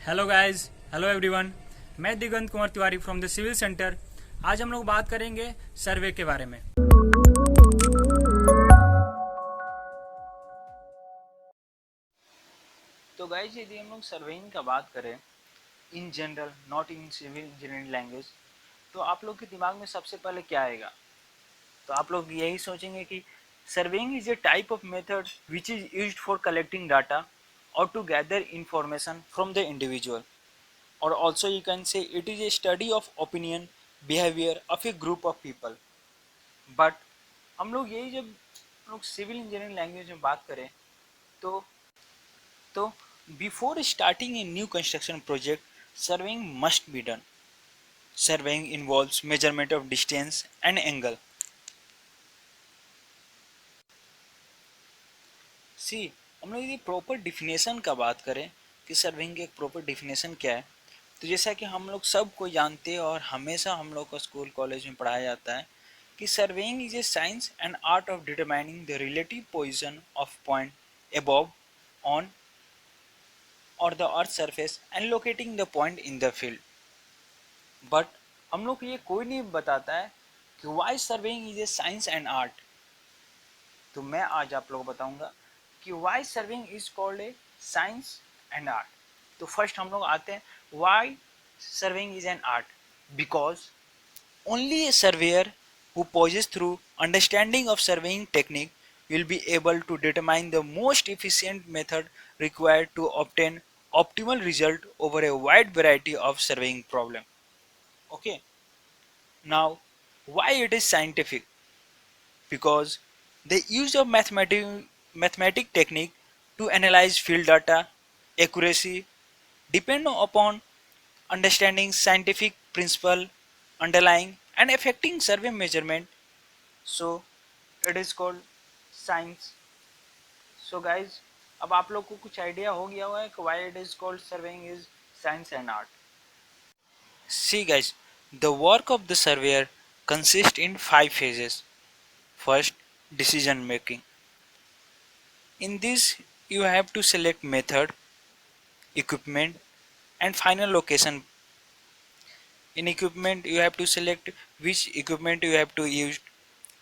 Hello guys, hello everyone. मैं Digant Kumar Tiwari from the civil centre. आज हम लोग बात करेंगे सर्वे के बारे में। तो गाइस, यदि हम लोग सर्वेइंग का बात करें in general, not in civil engineering language, तो आप लोग के दिमाग में सबसे पहले क्या आएगा? तो आप लोग यही सोचेंगे कि surveying is a type of method which is used for collecting data और to gather information from the individual, or also you can say it is a study of opinion behavior of a group of people. but हम लोग यही जब हम लोग civil engineering language में बात करें तो before starting a new construction project surveying must be done. Surveying involves measurement of distance and angle. See, हम लोग यदि प्रॉपर डिफिनेशन का बात करें कि सर्वेइंग की एक प्रॉपर डिफिनेशन क्या है, तो जैसा कि हम लोग सब को जानते हैं और हमेशा हम लोग को स्कूल कॉलेज में पढ़ाया जाता है कि surveying is a science and art of determining the relative position of point above on और the earth surface and locating the point in the field. But हम लोग को ये कोई नहीं बताता है कि why surveying is a science and art. तो मैं आज आप लोगों को बताऊंगा कि why surveying is called a science and art. तो फर्स्ट हम लोग आते हैं Y surveying is an art. Because only a surveyor who passes through understanding of surveying technique will be able to determine the most efficient method required to obtain optimal result over a wide variety of surveying problem. Okay, now why it is scientific? Because the use of mathematic technique to analyze field data accuracy depend upon understanding scientific principle underlying and affecting survey measurement, so it is called science. So guys, अब आप लोग को कुछ idea हो गया हुआ है कि why it is called surveying is science and art. See guys, the work of the surveyor consists in 5 phases. First, decision making. In this, you have to select method, equipment, and final location. In equipment, you have to select which equipment you have to use,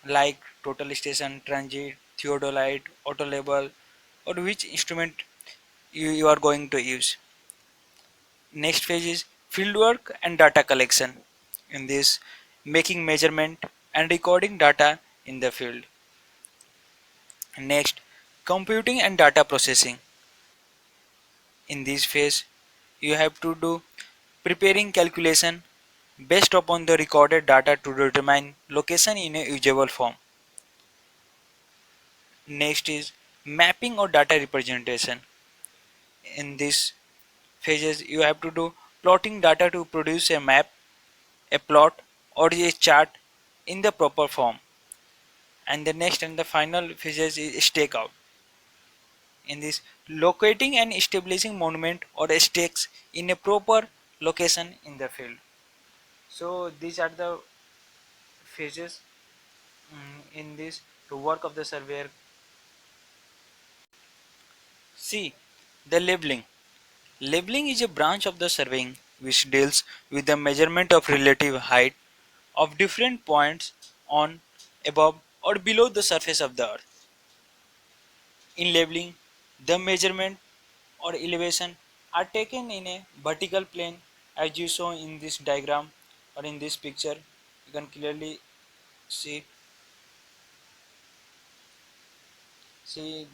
like total station, transit, theodolite, auto label, or which instrument you are going to use. Next phase is fieldwork and data collection. In this, making measurement and recording data in the field. Next, computing and data processing. In this phase, you have to do preparing calculation based upon the recorded data to determine location in a usable form. Next is mapping or data representation. In this phases, you have to do plotting data to produce a map, a plot, or a chart in the proper form. And the next and the final phases is stakeout. In this, locating and establishing monument or stakes in a proper location in the field. So these are the phases in this to work of the surveyor. See, the labeling. Labeling is a branch of the surveying which deals with the measurement of relative height of different points on, above, or below the surface of the earth. In labeling, the measurement or elevation are taken in a vertical plane as you saw in this diagram or in this picture. You can clearly see see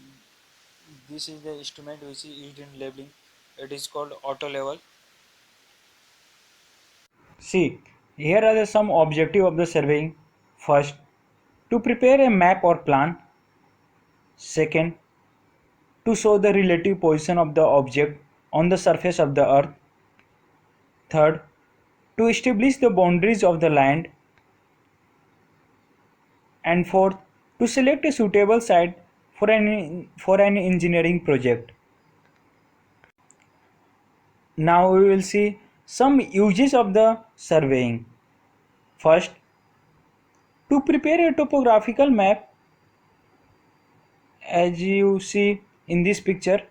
this is the instrument which is used in labeling. It is called auto level. See, here are some objective of the surveying. First, to prepare a map or plan. Second, to show the relative position of the object on the surface of the earth. Third, to establish the boundaries of the land. And fourth, to select a suitable site for an engineering project. Now we will see some uses of the surveying. First, to prepare a topographical map, as you see in this picture,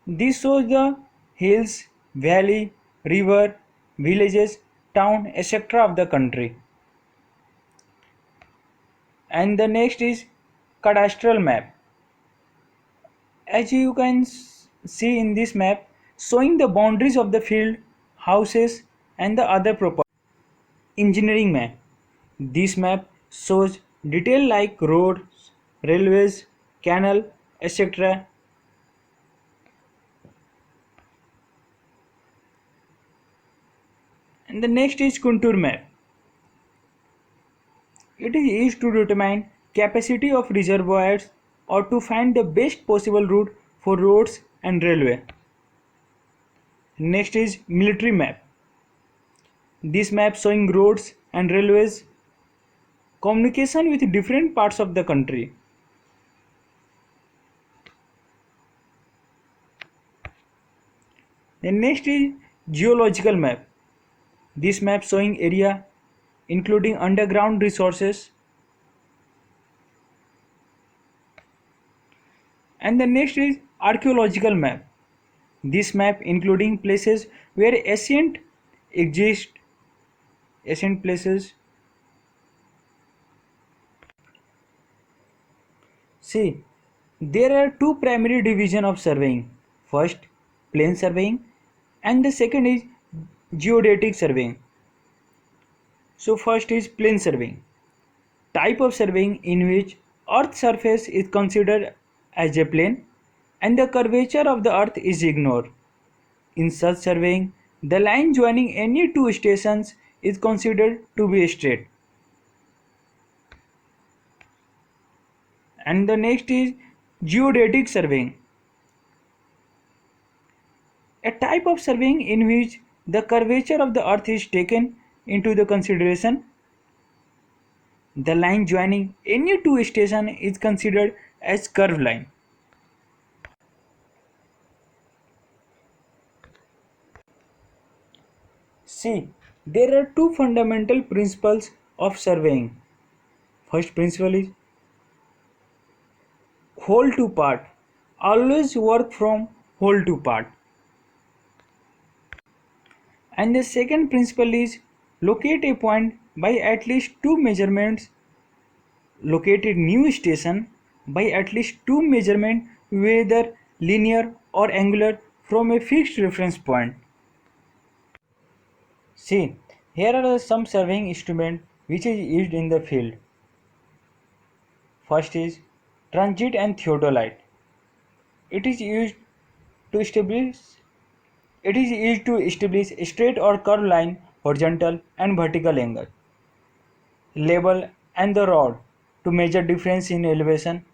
this shows the hills, valley, river, villages, town, etc. of the country. And the next is cadastral map. As you can see in this map, showing the boundaries of the field, houses and the other property. Engineering map. This map shows detail like roads, railways, canal, etc. And the next is contour map. It is used to determine capacity of reservoirs or to find the best possible route for roads and railway. Next is military map. This map showing roads and railways, communication with different parts of the country. Then next is geological map. This map showing area including underground resources. And the next is archaeological map. This map including places where ancient places. See, there are two primary division of surveying. First, plain surveying, and the second is geodetic surveying. So first is plain surveying. Type of surveying in which earth surface is considered as a plane and the curvature of the earth is ignored. In such surveying, the line joining any two stations is considered to be straight. And the next is geodetic surveying. A type of surveying in which the curvature of the earth is taken into the consideration. The line joining any two stations is considered as curved line. See, there are two fundamental principles of surveying. First principle is whole to part. Always work from whole to part. And the second principle is locate a point by at least two measurements. Locate a new station by at least two measurements, whether linear or angular, from a fixed reference point. See, here are some surveying instruments which is used in the field. First is transit and theodolite. It is used to establish a straight or curved line, horizontal and vertical angle. Level and the rod to measure difference in elevation.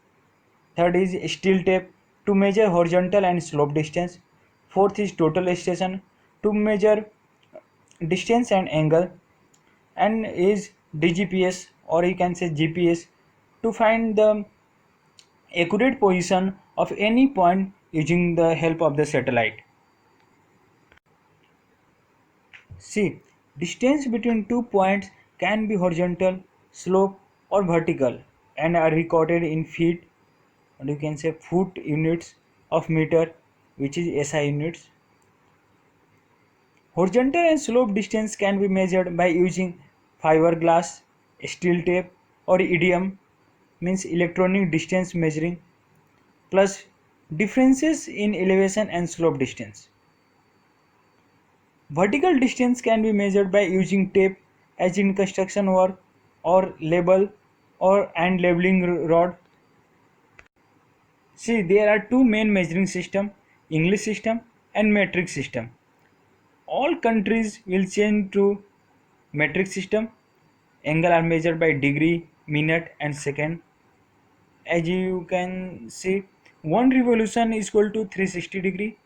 Third is steel tape to measure horizontal and slope distance. Fourth is total station to measure distance and angle. And is DGPS, or you can say GPS, to find the accurate position of any point using the help of the satellite. See, distance between 2 points can be horizontal, slope or vertical and are recorded in feet, or you can say foot units of meter, which is SI units. Horizontal and slope distance can be measured by using fiberglass, steel tape or EDM, means electronic distance measuring, plus differences in elevation and slope distance. Vertical distance can be measured by using tape as in construction work, or label and labeling rod. See, there are two main measuring system, English system and metric system. All countries will change to metric system. Angle are measured by degree, minute and second. As you can see, 1 revolution is equal to 360 degree,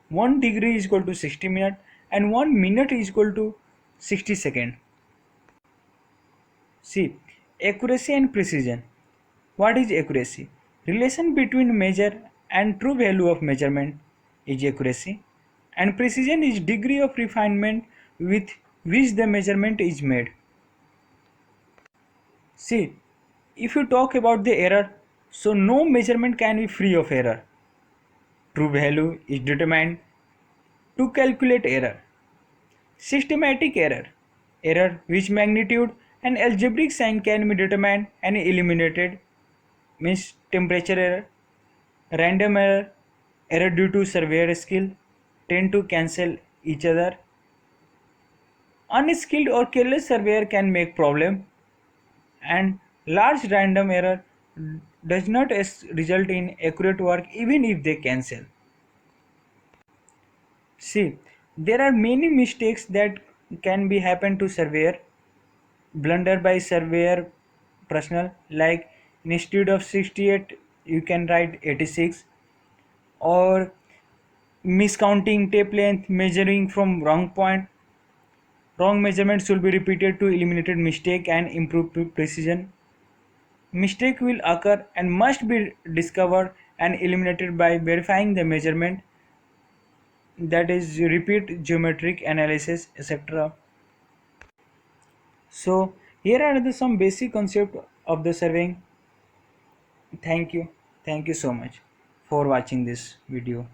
1 degree is equal to 60 minutes and 1 minute is equal to 60 seconds. See, accuracy and precision. What is accuracy? Relation between measure and true value of measurement is accuracy, and precision is degree of refinement with which the measurement is made. See, if you talk about the error, so no measurement can be free of error. True value is determined To calculate error. Systematic error. Error which magnitude and algebraic sign can be determined and eliminated means temperature error. Random error. Error due to surveyor skill tend to cancel each other. Unskilled or careless surveyor can make problem, and large random error does not result in accurate work even if they cancel. See, there are many mistakes that can be happen to surveyor. Blunder by surveyor personnel, like instead of 68 you can write 86, or miscounting tape length, measuring from wrong point. Wrong measurement should be repeated to eliminate mistake and improve precision. Mistake will occur and must be discovered and eliminated by verifying the measurement, that is repeat geometric analysis, etc. So here are some basic concept of the surveying. Thank you so much for watching this video.